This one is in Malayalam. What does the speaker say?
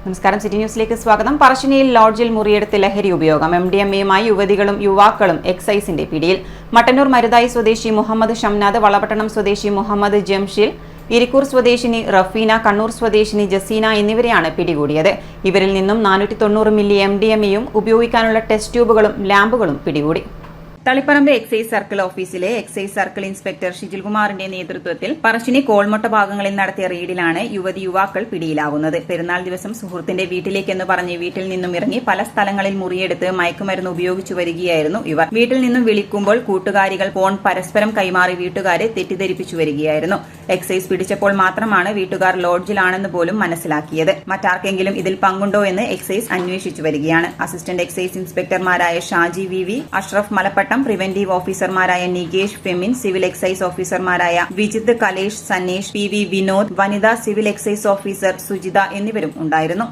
നമസ്കാരം. സിറ്റി ന്യൂസിലേക്ക് സ്വാഗതം. പറശ്ശിനിയിൽ ലോഡ്ജിൽ മുറിയെടുത്ത് ലഹരി ഉപയോഗം. MDMAയുമായി യുവതികളും യുവാക്കളും എക്സൈസിന്റെ പിടിയിൽ. മട്ടന്നൂർ മരുതായി സ്വദേശി മുഹമ്മദ് ഷംനാദ്, വളപട്ടണം സ്വദേശി മുഹമ്മദ് ജംഷിൽ, ഇരിക്കൂർ സ്വദേശിനി റഫീന, കണ്ണൂർ സ്വദേശിനി ജസീന എന്നിവരെയാണ് പിടികൂടിയത്. ഇവരിൽ നിന്നും 490 മില്ലി MDMAയും ഉപയോഗിക്കാനുള്ള ടെസ്റ്റ് ട്യൂബുകളും ലാമ്പുകളും പിടികൂടി. തളിപ്പറമ്പ് എക്സൈസ് സർക്കിൾ ഓഫീസിലെ എക്സൈസ് സർക്കിൾ ഇൻസ്പെക്ടർ ഷിജിൽകുമാറിന്റെ നേതൃത്വത്തിൽ പറശ്ശിനി കോൾമൊട്ട ഭാഗങ്ങളിൽ നടത്തിയ റെയ്ഡിലാണ് യുവാക്കൾ പിടിയിലാവുന്നത്. പെരുന്നാൾ ദിവസം സുഹൃത്തിന്റെ വീട്ടിലേക്കെന്ന് പറഞ്ഞ് വീട്ടിൽ നിന്നും ഇറങ്ങി പല സ്ഥലങ്ങളിൽ മുറിയെടുത്ത് മയക്കുമരുന്ന് ഉപയോഗിച്ചു വരികയായിരുന്നു ഇവർ. വീട്ടിൽ നിന്നും വിളിക്കുമ്പോൾ കൂട്ടുകാരികൾ ഫോൺ പരസ്പരം കൈമാറി വീട്ടുകാരെ തെറ്റിദ്ധരിപ്പിച്ചു വരികയായിരുന്നു. എക്സൈസ് പിടിച്ചപ്പോൾ മാത്രമാണ് വീട്ടുകാർ ലോഡ്ജിലാണെന്ന് പോലും മനസ്സിലാക്കിയത്. മറ്റാർക്കെങ്കിലും ഇതിൽ പങ്കുണ്ടോ എന്ന് എക്സൈസ് അന്വേഷിച്ചു വരികയാണ്. അസിസ്റ്റന്റ് എക്സൈസ് ഇൻസ്പെക്ടർമാരായ ഷാജി VV, അഷ്റഫ് മലപ്പട്ടം, പ്രിവന്റീവ് ഓഫീസർമാരായ നികേഷ് ഫെമിൻ, സിവിൽ എക്സൈസ് ഓഫീസർമാരായ വിജിത്, കലേഷ്, സനേഷ്, PV വിനോദ്, വനിതാ സിവിൽ എക്സൈസ് ഓഫീസർ സുജിത എന്നിവരും ഉണ്ടായിരുന്നു.